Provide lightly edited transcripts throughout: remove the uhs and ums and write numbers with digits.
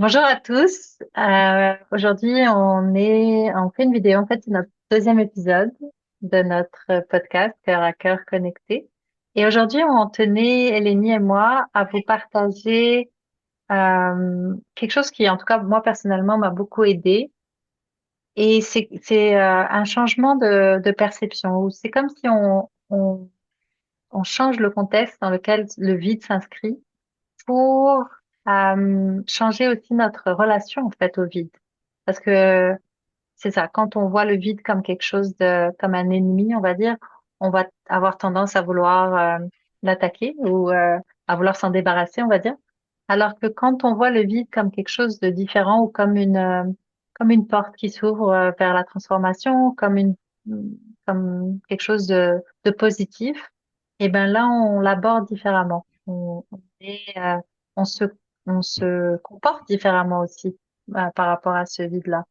Bonjour à tous. Aujourd'hui, on fait une vidéo. En fait, c'est notre deuxième épisode de notre podcast Cœur à cœur connecté. Et aujourd'hui, on tenait, Eleni et moi, à vous partager quelque chose qui, en tout cas, moi personnellement, m'a beaucoup aidé. Et c'est un changement de perception. Où c'est comme si on change le contexte dans lequel le vide s'inscrit pour changer aussi notre relation en fait au vide. Parce que c'est ça, quand on voit le vide comme quelque chose comme un ennemi, on va dire, on va avoir tendance à vouloir l'attaquer ou à vouloir s'en débarrasser, on va dire. Alors que quand on voit le vide comme quelque chose de différent ou comme une porte qui s'ouvre vers la transformation, comme quelque chose de positif, et ben là on l'aborde différemment. On se on se comporte différemment aussi par rapport à ce vide-là.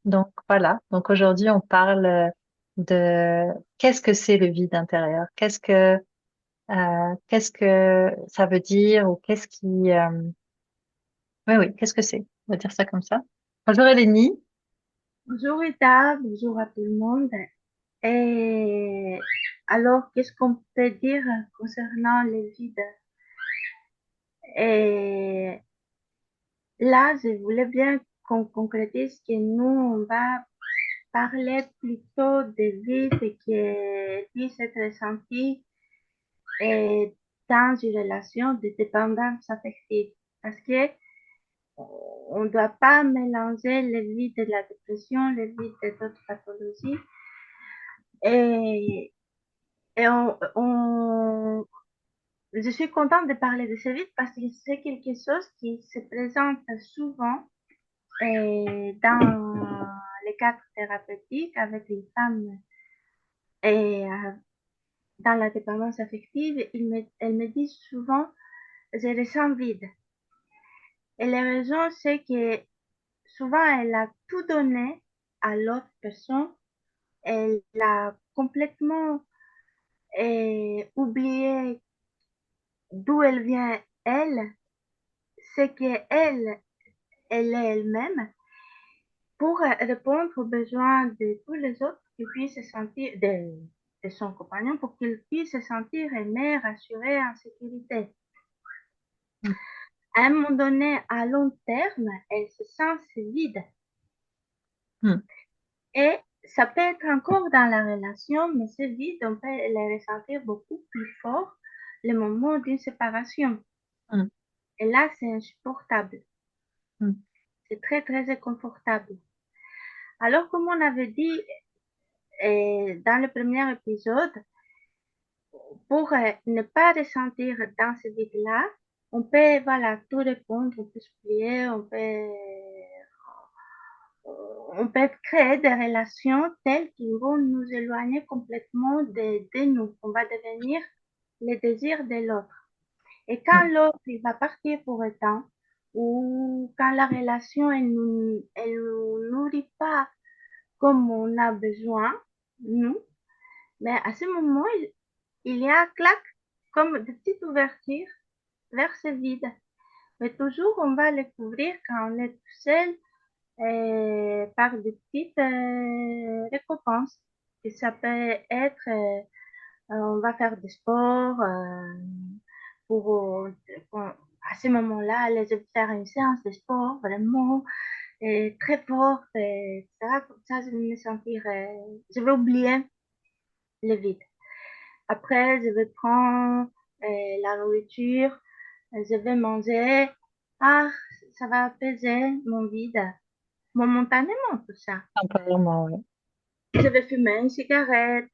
Donc voilà. Donc aujourd'hui, on parle de qu'est-ce que c'est le vide intérieur? Qu'est-ce que ça veut dire ou oui, qu'est-ce que c'est? On va dire ça comme ça. Bonjour Eleni. Bonjour Rita, bonjour à tout le monde. Et alors, qu'est-ce qu'on peut dire concernant les vides? Et là, je voulais bien qu'on concrétise que nous, on va parler plutôt des vides qui puissent être ressentis et dans une relation de dépendance affective. Parce que on ne doit pas mélanger le vide de la dépression, le vide d'autres pathologies. Et je suis contente de parler de ce vide parce que c'est quelque chose qui se présente souvent dans les cadres thérapeutiques avec les femmes et dans la dépendance affective. Elles me disent souvent, je ressens vide. Et la raison, c'est que souvent, elle a tout donné à l'autre personne. Elle a complètement oublié d'où elle vient, elle, c'est qu'elle, elle est elle-même pour répondre aux besoins de tous les autres qui puissent se sentir, de son compagnon, pour qu'il puisse se sentir aimé, rassuré, en sécurité. À un moment donné, à long terme, elle se sent vide. Hmm. Et ça peut être encore dans la relation, mais ce vide, on peut le ressentir beaucoup plus fort le moment d'une séparation. Hmm. Et là, c'est insupportable. Hmm. C'est très, très inconfortable. Alors, comme on avait dit dans le premier épisode, pour ne pas ressentir dans ce vide-là, on peut voilà, tout répondre, on peut se plier, on peut créer des relations telles qui vont nous éloigner complètement de nous. On va devenir le désir de l'autre. Et quand Hmm. l'autre il va partir pour autant, ou quand la relation elle nous nourrit pas comme on a besoin, nous, mais à ce moment, il y a clac comme de petites ouvertures vers ce vide. Mais toujours, on va le couvrir quand on est tout seul par des petites récompenses. Et ça peut être, on va faire du sport pour, à ce moment-là, aller faire une séance de sport vraiment très forte, etc. Comme ça, je vais me sentir, je vais oublier le vide. Après, je vais prendre la nourriture, je vais manger. Ah, ça va apaiser mon vide momentanément, tout ça. Apparemment, oui. Je vais fumer une cigarette.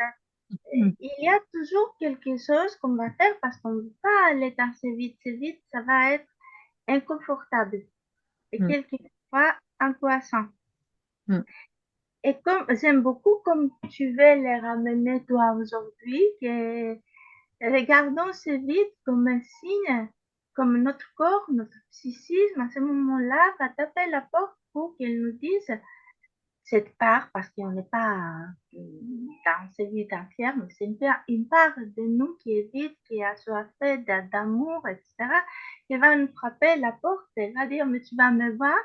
Hmm. Il y a toujours quelque chose qu'on va faire parce qu'on ne veut pas aller dans ce vide. Ce vide, ça va être inconfortable et Hmm. quelquefois angoissant. Hmm. Et comme j'aime beaucoup comme tu veux les ramener toi aujourd'hui, que regardons ce vide comme un signe, comme notre corps, notre psychisme, à ce moment-là, va taper la porte pour qu'il nous dise cette part, parce qu'on n'est pas dans ce vide entière, mais c'est une part de nous qui est vide, qui est assoiffée d'amour, etc., qui va nous frapper la porte et va dire, mais tu vas me voir,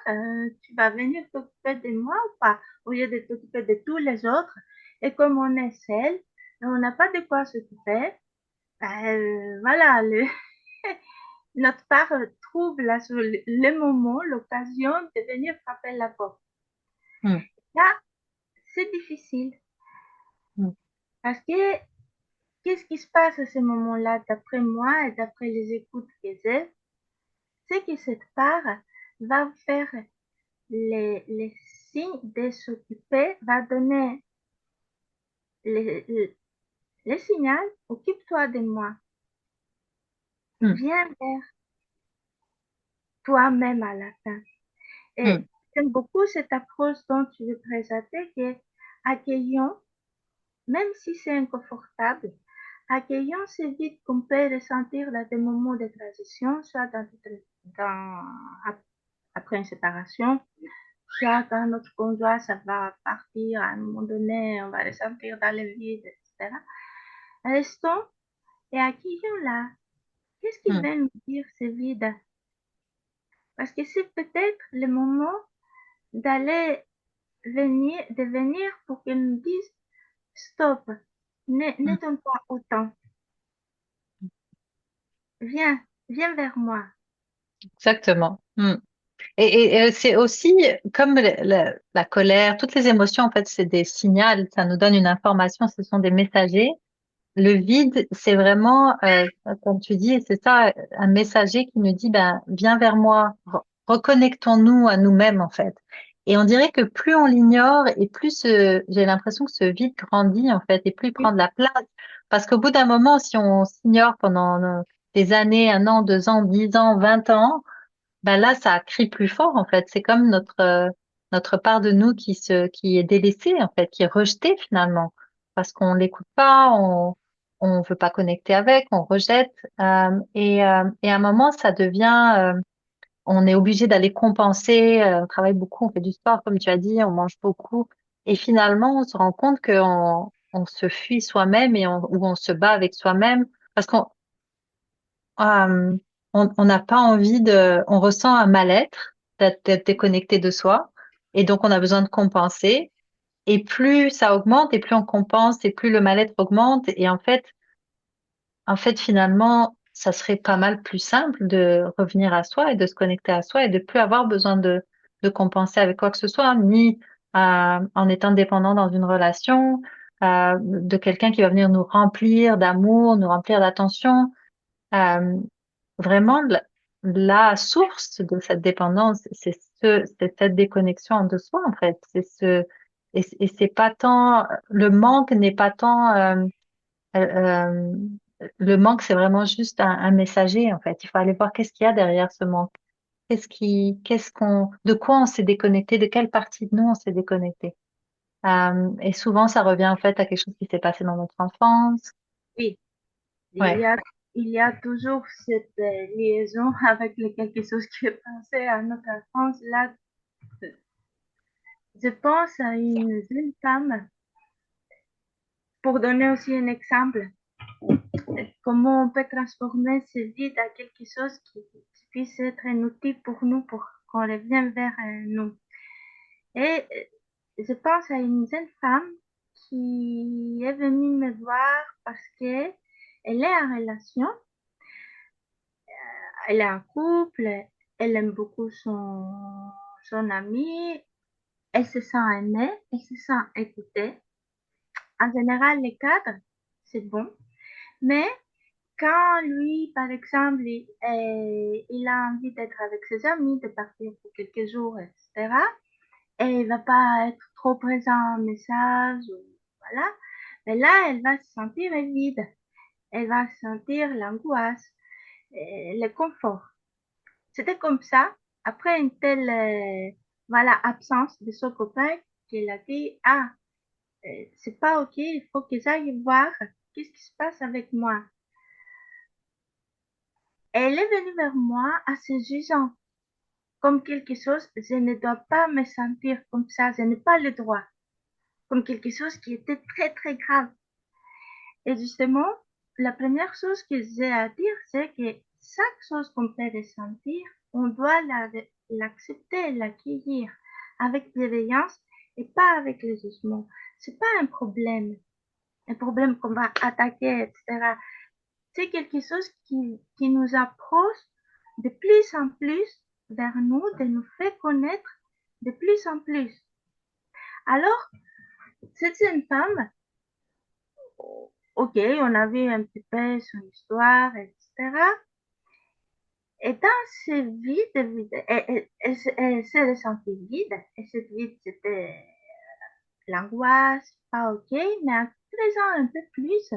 tu vas venir t'occuper de moi ou pas, au lieu de t'occuper de tous les autres. Et comme on est seul, on n'a pas de quoi s'occuper, voilà, notre part trouve là, sur le moment, l'occasion de venir frapper la porte. mm, Là, c'est difficile mm, parce que qu'est-ce qui se passe à ce moment-là, d'après moi et d'après les écoutes que j'ai, c'est que cette part va faire les signes de s'occuper, va donner les, les, les signaux, occupe-toi de moi, mm, viens vers toi-même à la fin. Et mm, j'aime beaucoup cette approche dont tu veux présenter, qui est accueillons, même si c'est inconfortable, accueillons ce vide qu'on peut ressentir dans des moments de transition, soit dans, après une séparation, soit quand notre conjoint, ça va partir à un moment donné, on va ressentir dans le vide, etc. Restons et accueillons là. Qu'est-ce qui mm. va nous dire ce vide? Parce que c'est peut-être le moment d'aller de venir pour qu'ils nous disent stop, ne Mm. donne pas autant, viens, viens vers moi. Exactement. Mm. Et c'est aussi comme la colère, toutes les émotions, en fait, c'est des signaux, ça nous donne une information, ce sont des messagers. Le vide, c'est vraiment, comme tu dis, c'est ça, un messager qui nous dit, ben, viens vers moi, reconnectons-nous à nous-mêmes, en fait. Et on dirait que plus on l'ignore et plus j'ai l'impression que ce vide grandit, en fait, et plus il Oui, prend de la place. Parce qu'au bout d'un moment, si on s'ignore pendant des années, 1 an, 2 ans, 10 ans, 20 ans, ben là, ça crie plus fort, en fait. C'est comme notre part de nous qui est délaissée, en fait, qui est rejetée, finalement. Parce qu'on l'écoute pas, on veut pas connecter avec, on rejette. Et à un moment, ça devient, on est obligé d'aller compenser, on travaille beaucoup, on fait du sport, comme tu as dit, on mange beaucoup. Et finalement, on se rend compte on se fuit soi-même ou on se bat avec soi-même. Parce euh, on n'a pas envie on ressent un mal-être d'être déconnecté de soi, et donc on a besoin de compenser. Et plus ça augmente, et plus on compense, et plus le mal-être augmente. Et en fait, finalement, ça serait pas mal plus simple de revenir à soi et de se connecter à soi et de plus avoir besoin de compenser avec quoi que ce soit, ni en étant dépendant dans une relation, de quelqu'un qui va venir nous remplir d'amour, nous remplir d'attention. Euh, Vraiment, la source de cette dépendance, c'est cette déconnexion de soi, en fait. Et c'est pas tant, le manque n'est pas tant, euh, le manque, c'est vraiment juste un messager, en fait. Il faut aller voir qu'est-ce qu'il y a derrière ce manque. De quoi on s'est déconnecté, de quelle partie de nous on s'est déconnecté. Et souvent, ça revient, en fait, à quelque chose qui s'est passé dans notre enfance. oui, il y Ouais. a, il y a toujours cette liaison avec quelque chose qui est passé à notre enfance. Là, je pense à une jeune femme, pour donner aussi un exemple, comment on peut transformer ce vide à quelque chose qui puisse être un outil pour nous, pour qu'on revienne vers nous. Et je pense à une jeune femme qui est venue me voir parce que elle est en relation, elle est en couple, elle aime beaucoup son ami, elle se sent aimée, elle se sent écoutée. En général, les cadres, c'est bon. Mais quand lui, par exemple, il a envie d'être avec ses amis, de partir pour quelques jours, etc., et il va pas être trop présent en message, voilà, mais là, elle va se sentir vide, elle va sentir l'angoisse, le confort. C'était comme ça, après une telle voilà, absence de son copain, qu'elle a dit, ah, c'est pas ok, il faut que j'aille voir qu'est-ce qui se passe avec moi. Elle est venue vers moi assez jugeante, comme quelque chose, je ne dois pas me sentir comme ça, je n'ai pas le droit, comme quelque chose qui était très très grave. Et justement, la première chose que j'ai à dire, c'est que chaque chose qu'on peut ressentir, on doit l'accepter, l'accueillir avec bienveillance et pas avec le jugement. C'est pas un problème qu'on va attaquer, etc. C'est quelque chose qui nous approche de plus en plus vers nous, de nous fait connaître de plus en plus. Alors, cette jeune femme, ok, on a vu un petit peu son histoire, etc. Et dans ce vide, elle s'est ressentie vide. Et ce vide, c'était l'angoisse, pas ok, mais en faisant un peu plus,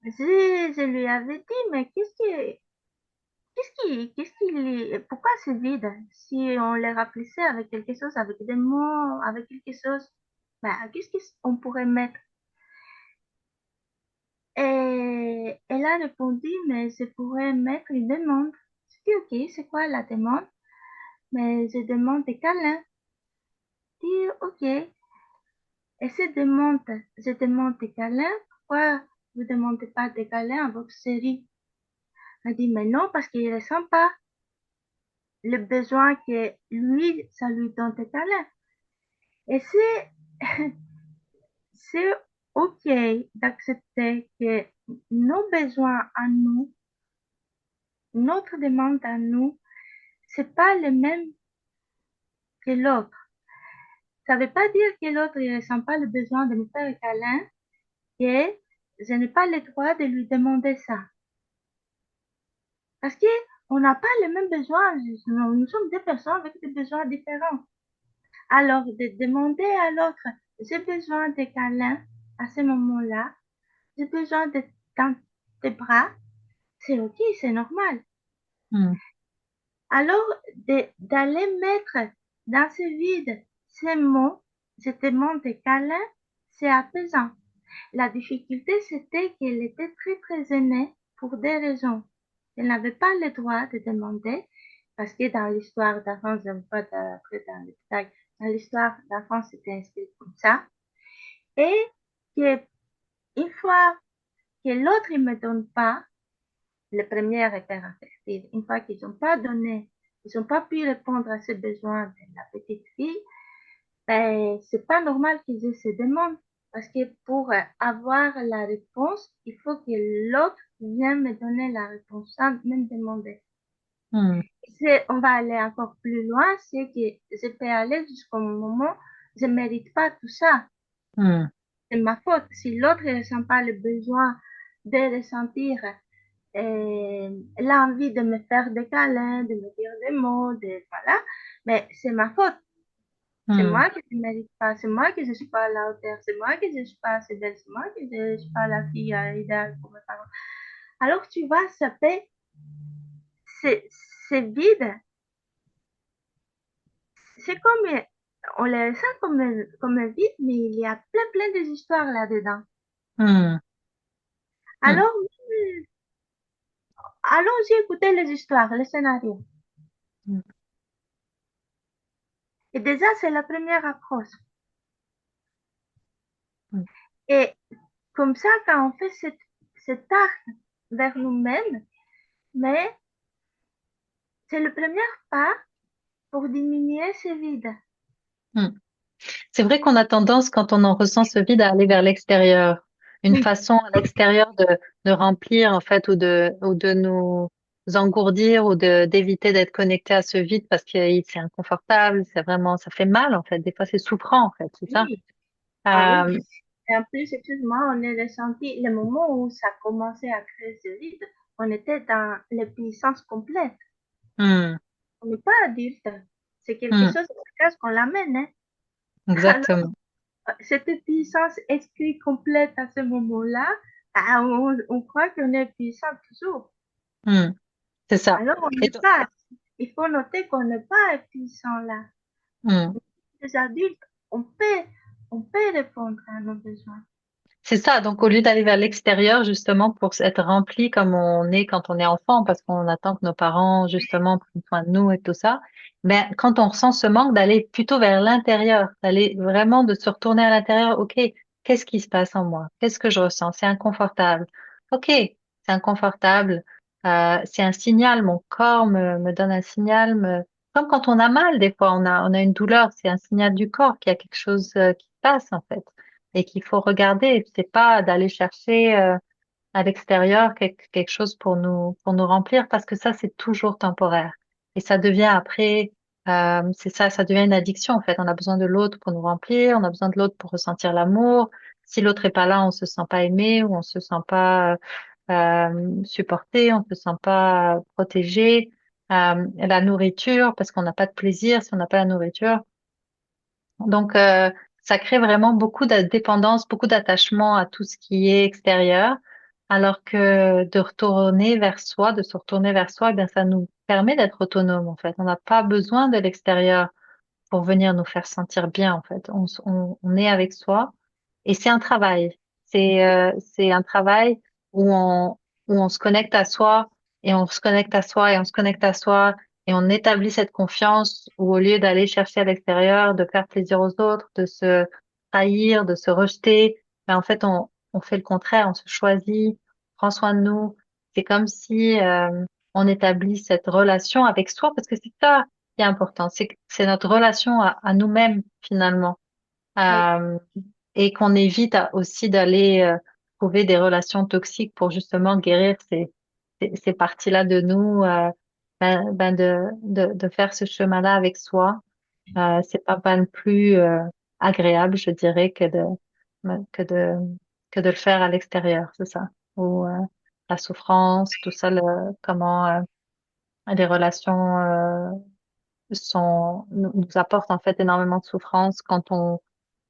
je lui avais dit, mais pourquoi c'est vide? Si on les remplissait avec quelque chose, avec des mots, avec quelque chose, ben, qu'est-ce qu'on pourrait mettre? Et elle a répondu, mais je pourrais mettre une demande. Je dis, ok, c'est quoi la demande? Mais je demande des câlins. Je dis, ok. Et je demande des câlins. Pourquoi vous ne demandez pas des câlins à votre série? Elle dit, mais non, parce qu'il ne ressent pas le besoin que lui, ça lui donne des câlins. Et c'est ok d'accepter que nos besoins à nous, notre demande à nous, c'est pas le même que l'autre. Ça veut pas dire que l'autre ne ressent pas le besoin de me faire un câlin et je n'ai pas le droit de lui demander ça. Parce que on n'a pas les mêmes besoins. Nous sommes deux personnes avec des besoins différents. Alors, de demander à l'autre, j'ai besoin de câlin à ce moment-là, j'ai besoin de dans tes bras, c'est ok, c'est normal. Hmm. Alors, d'aller mettre dans ce vide ces mots, je te demande des câlins, c'est apaisant. La difficulté, c'était qu'elle était très, très gênée pour des raisons. Elle n'avait pas le droit de demander, parce que dans l'histoire d'avance, je ne vais pas entrer dans les détails, dans l'histoire d'avance, c'était inscrit comme ça. Et que, une fois que l'autre ne me donne pas, le premier était affectif. Une fois qu'ils n'ont pas donné, ils n'ont pas pu répondre à ce besoin de la petite fille, ben, c'est pas normal qu'ils aient ces demandes. Parce que pour avoir la réponse, il faut que l'autre vienne me donner la réponse sans même demander. Hmm. On va aller encore plus loin, c'est que je peux aller jusqu'au moment, je ne mérite pas tout ça. Hmm. C'est ma faute. Si l'autre ne ressent pas le besoin de ressentir l'envie de me faire des câlins, de me dire des mots, voilà, mais c'est ma faute. C'est Hmm. moi qui ne mérite pas, c'est moi qui ne suis pas à la hauteur, c'est moi qui ne suis pas assez belle, c'est moi qui ne suis pas la fille idéale pour mes parents. Alors tu vois, ça fait, c'est, c'est vide, c'est comme, on le sent comme un vide, mais il y a plein, plein d'histoires là-dedans. Hmm. Hmm. Alors, allons-y écouter les histoires, les scénarios. Hmm. Et déjà, c'est la première approche. Hmm. Et comme ça, quand on fait cet acte vers nous-mêmes, mais c'est le premier pas pour diminuer ce vide. Hmm. C'est vrai qu'on a tendance, quand on en ressent ce vide, à aller vers l'extérieur. Une Oui, façon à l'extérieur de remplir, en fait, ou de nous engourdir, ou d'éviter d'être connecté à ce vide parce que c'est inconfortable, c'est vraiment, ça fait mal, en fait. Des fois, c'est souffrant, en fait, c'est ça. oui. Ah oui. Euh, Et en plus, excuse-moi, on est ressenti le moment où ça commençait à créer ce vide, on était dans l'impuissance complète. hmm. On n'est pas adulte. C'est quelque Hmm. chose de casse qu'on l'amène, hein. Alors, Exactement. cette puissance esprit complète à ce moment-là, ah, on croit qu'on est puissant toujours. Hmm. C'est ça. Alors, on Et n'est donc, pas. Il faut noter qu'on n'est pas puissant là. hmm. Les adultes, on peut, on peut répondre à nos besoins. C'est ça. Donc, au lieu d'aller vers l'extérieur, justement, pour être rempli comme on est quand on est enfant, parce qu'on attend que nos parents, justement, prennent soin de nous et tout ça, ben, quand on ressent ce manque, d'aller plutôt vers l'intérieur, d'aller vraiment de se retourner à l'intérieur. OK, qu'est-ce qui se passe en moi? Qu'est-ce que je ressens? C'est inconfortable. OK, c'est inconfortable. C'est un signal. Mon corps me donne un signal. Comme quand on a mal, des fois, on a une douleur. C'est un signal du corps qu'il y a quelque chose qui se passe, en fait et qu'il faut regarder. C'est pas d'aller chercher à l'extérieur quelque chose pour nous remplir parce que ça c'est toujours temporaire et ça devient après c'est ça ça devient une addiction en fait. On a besoin de l'autre pour nous remplir, on a besoin de l'autre pour ressentir l'amour. Si l'autre est pas là, on se sent pas aimé ou on se sent pas supporté, on se sent pas protégé. La nourriture parce qu'on n'a pas de plaisir si on n'a pas la nourriture. Donc, ça crée vraiment beaucoup de dépendance, beaucoup d'attachement à tout ce qui est extérieur, alors que de retourner vers soi, de se retourner vers soi, eh bien, ça nous permet d'être autonome, en fait. On n'a pas besoin de l'extérieur pour venir nous faire sentir bien, en fait. On est avec soi et c'est un travail. C'est un travail où où on se connecte à soi et on se connecte à soi et on se connecte à soi et on établit cette confiance où au lieu d'aller chercher à l'extérieur, de faire plaisir aux autres, de se trahir, de se rejeter, ben en fait, on fait le contraire, on se choisit, on prend soin de nous. C'est comme si on établit cette relation avec soi parce que c'est ça qui est important, c'est notre relation à nous-mêmes finalement. Oui. Euh, et qu'on évite aussi d'aller trouver des relations toxiques pour justement guérir ces parties-là de nous, de faire ce chemin-là avec soi. C'est pas le plus agréable, je dirais, que de que de le faire à l'extérieur, c'est ça. Ou la souffrance, tout ça, comment les relations nous apportent en fait énormément de souffrance quand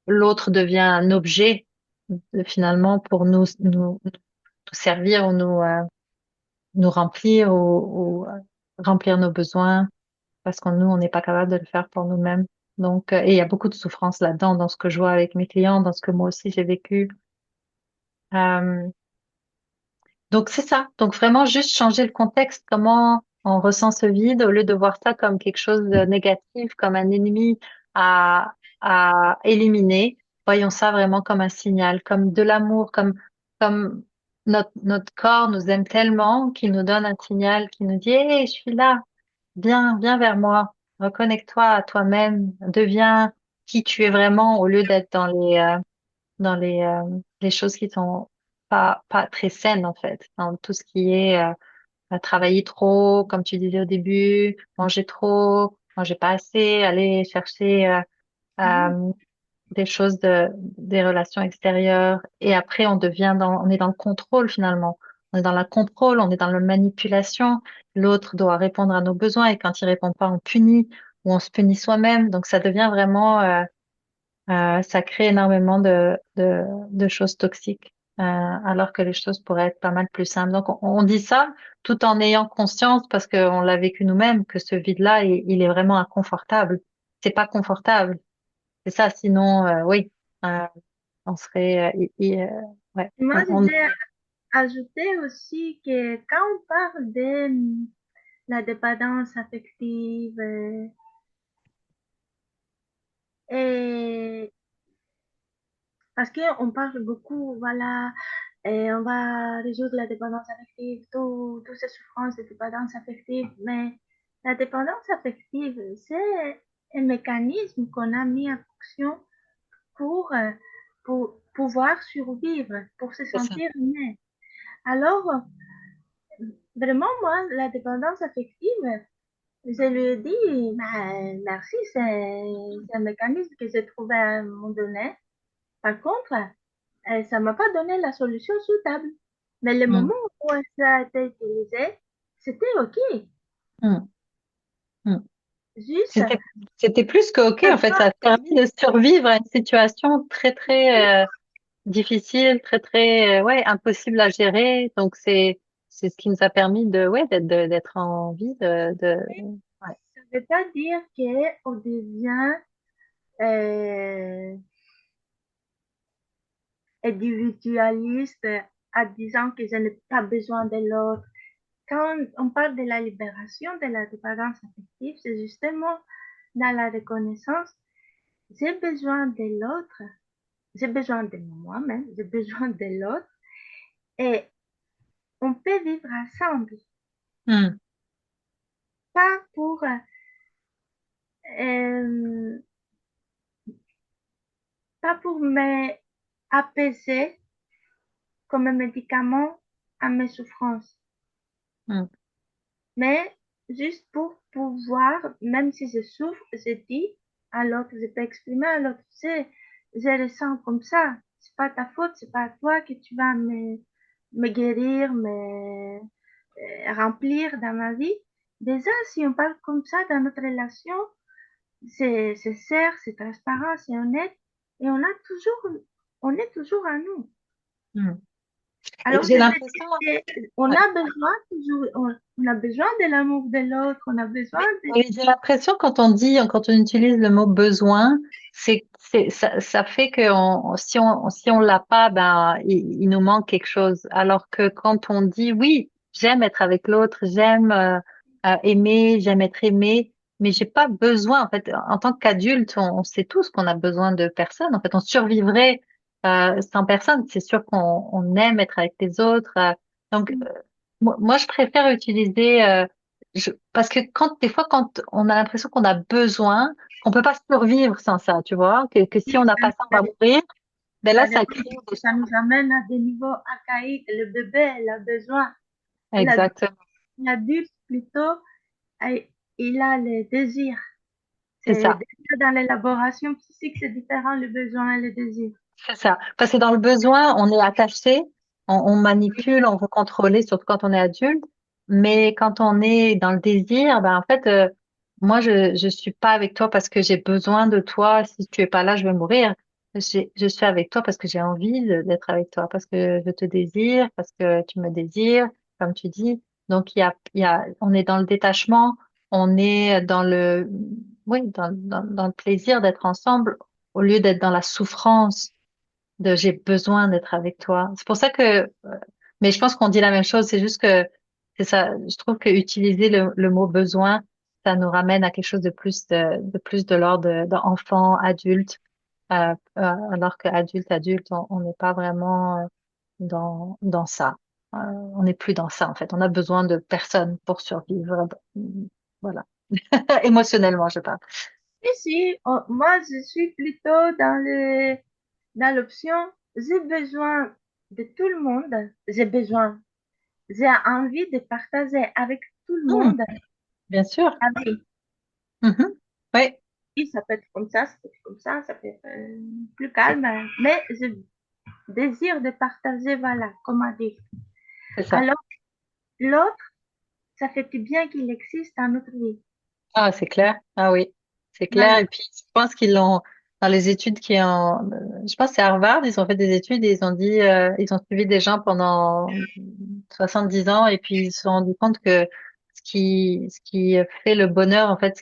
l'autre devient un objet finalement pour nous servir ou nous remplir ou remplir nos besoins parce que nous, on n'est pas capable de le faire pour nous-mêmes. Donc, et il y a beaucoup de souffrance là-dedans, dans ce que je vois avec mes clients, dans ce que moi aussi j'ai vécu. Euh, donc, c'est ça. Donc, vraiment, juste changer le contexte, comment on ressent ce vide, au lieu de voir ça comme quelque chose de négatif, comme un ennemi à, à éliminer. Voyons ça vraiment comme un signal, comme de l'amour, comme notre corps nous aime tellement qu'il nous donne un signal qui nous dit, hey, je suis là, viens vers moi, reconnecte-toi à toi-même, deviens qui tu es vraiment au lieu d'être dans les choses qui sont pas très saines en fait, dans tout ce qui est travailler trop, comme tu disais au début, manger trop, manger pas assez, aller chercher Mhm. euh, des choses des relations extérieures et après on est dans le contrôle finalement. On est dans la contrôle, on est dans la manipulation. L'autre doit répondre à nos besoins et quand il répond pas, on punit ou on se punit soi-même. Donc ça devient vraiment ça crée énormément de choses toxiques, alors que les choses pourraient être pas mal plus simples. Donc, on dit ça tout en ayant conscience, parce qu'on l'a vécu nous-mêmes, que ce vide-là, il est vraiment inconfortable. C'est pas confortable. C'est ça. Sinon, oui, euh, on serait, ouais, Moi, je on vais ajouter aussi que quand on parle de la dépendance affective, et parce qu'on parle beaucoup, voilà, et on va résoudre la dépendance affective, toutes ces souffrances de dépendance affective, mais la dépendance affective, c'est un mécanisme qu'on a mis en fonction pour pouvoir survivre, pour se c'est ça. sentir mieux. Alors, vraiment, moi, la dépendance affective, je lui ai dit, ben, merci, c'est un mécanisme que j'ai trouvé à un moment donné. Par contre, ça m'a pas donné la solution souhaitable. Mais le Mm, moment où ça a été utilisé, c'était OK. mm, mm. Juste, C'était, c'était plus que OK, ça en fait, doit ça a permis de survivre à une situation très, difficile, ouais, impossible à gérer. Donc c'est ce qui nous a permis de, ouais, d'être en vie, ouais, ça veut pas dire qu'on devient, euh, individualiste en disant que je n'ai pas besoin de l'autre. Quand on parle de la libération de la dépendance affective, c'est justement dans la reconnaissance, j'ai besoin de l'autre, j'ai besoin de moi-même, j'ai besoin de l'autre et on peut vivre ensemble, Hmm, pas pour euh, pas pour m'apaiser comme un médicament à mes souffrances, hmm, mais juste pour pouvoir, même si je souffre, je dis à l'autre, je peux exprimer à l'autre, tu sais, je ressens comme ça, c'est pas ta faute, c'est pas toi que tu vas me guérir, me remplir dans ma vie. Déjà, si on parle comme ça dans notre relation, c'est sincère, c'est transparent, c'est honnête, et on est toujours à nous. hmm. Et Alors, j'ai je veux l'impression, dire qu'on ouais. a besoin toujours, on a besoin de l'amour de l'autre, on a besoin de... Oui, j'ai l'impression quand on dit, quand on utilise le mot besoin, ça fait que si on l'a pas, ben, il nous manque quelque chose. Alors que quand on dit oui, j'aime être avec l'autre, j'aime aimer, j'aime être aimé, mais j'ai pas besoin. En fait, en tant qu'adulte, on sait tous qu'on a besoin de personne. En fait, on survivrait sans personne. C'est sûr qu'on aime être avec les autres. Donc, moi, je préfère utiliser parce que des fois, quand on a l'impression qu'on a besoin, qu'on peut pas survivre sans ça, tu vois, que si on n'a pas ça, on va mourir, ben là, Ça ça dépend, crée des ça nous choses. amène à des niveaux archaïques. Le bébé, il a besoin. L'ad- Exactement. L'adulte, plutôt, il a le désir. C'est C'est ça. déjà dans l'élaboration psychique, c'est différent, le besoin et le désir. C'est ça. Parce que dans le besoin, on est attaché, on manipule, on veut contrôler, surtout quand on est adulte. Mais quand on est dans le désir, ben en fait, moi, je suis pas avec toi parce que j'ai besoin de toi. Si tu es pas là, je vais mourir. Je suis avec toi parce que j'ai envie d'être avec toi, parce que je te désire, parce que tu me désires, comme tu dis. Donc on est dans le détachement, on est dans oui, dans le plaisir d'être ensemble au lieu d'être dans la souffrance de j'ai besoin d'être avec toi. C'est pour ça mais je pense qu'on dit la même chose, c'est juste que c'est ça, je trouve que utiliser le mot besoin, ça nous ramène à quelque chose de plus de l'ordre d'enfant, adulte, alors que adulte, on n'est pas vraiment dans ça. On n'est plus dans ça, en fait. On a besoin de personne pour survivre. Voilà. Émotionnellement, je parle. Ici, moi, je suis plutôt dans l'option, j'ai besoin de tout le monde. J'ai envie de partager avec tout le Hmm, monde bien sûr. la vie. Mhm. Oui, Oui, ça peut être comme ça ça peut être plus calme, mais je désire de partager, voilà, comme on dit. c'est ça. Alors, l'autre, ça fait du bien qu'il existe dans notre vie. Ah, c'est clair. Ah oui, c'est clair. Voilà. Et puis, je pense qu'ils l'ont, dans les études je pense que c'est Harvard, ils ont fait des études et ils ont dit, ils ont suivi des gens pendant 70 ans et puis ils se sont rendus compte que ce qui fait le bonheur, en fait,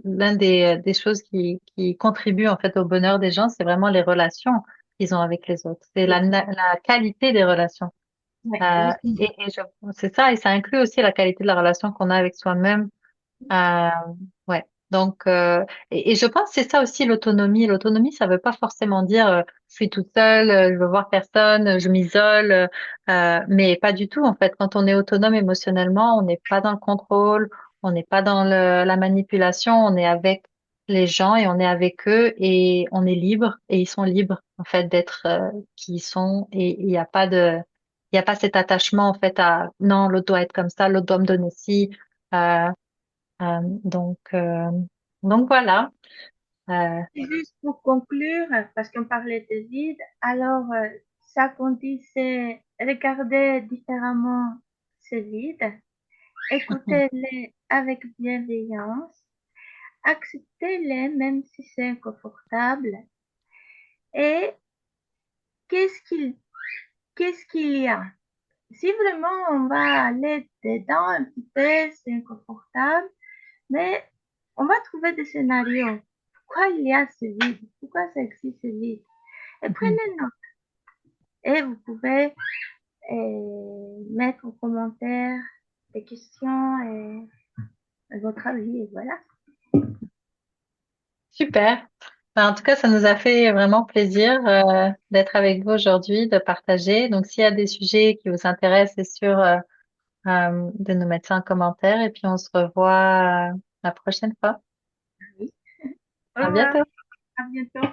l'un des choses qui contribue, en fait, au bonheur des gens, c'est vraiment les relations qu'ils ont avec les autres. C'est Oui, la qualité des relations. oui, C'est ça, et ça inclut aussi la qualité de la relation qu'on a avec soi-même euh, ouais. Donc, et je pense que c'est ça aussi l'autonomie. L'autonomie, ça veut pas forcément dire je suis toute seule, je veux voir personne, je m'isole, mais pas du tout en fait. Quand on est autonome émotionnellement, on n'est pas dans le contrôle, on n'est pas dans la manipulation, on est avec les gens et on est avec eux et on est libre et ils sont libres en fait d'être qui ils sont et il y a pas cet attachement en fait à non l'autre doit être comme ça, l'autre doit me donner ci. Euh, euh, donc, euh, donc voilà. Euh, juste pour conclure, parce qu'on parlait de vide, alors ça qu'on dit, c'est regarder différemment ce vide, écouter-les avec bienveillance, accepter-les même si c'est inconfortable, et qu'est-ce qu'il qu'est-ce qu'il y a? Si vraiment on va aller dedans un petit peu, c'est inconfortable, mais on va trouver des scénarios. Pourquoi il y a ce vide? Pourquoi ça existe ce vide? Et prenez note. Et vous pouvez mettre en commentaire des questions et votre avis. Et voilà. Super. Ben, en tout cas, ça nous a fait vraiment plaisir d'être avec vous aujourd'hui, de partager. Donc, s'il y a des sujets qui vous intéressent, c'est sûr de nous mettre ça en commentaire et puis on se revoit la prochaine fois. Oui. Au À revoir. bientôt. À bientôt.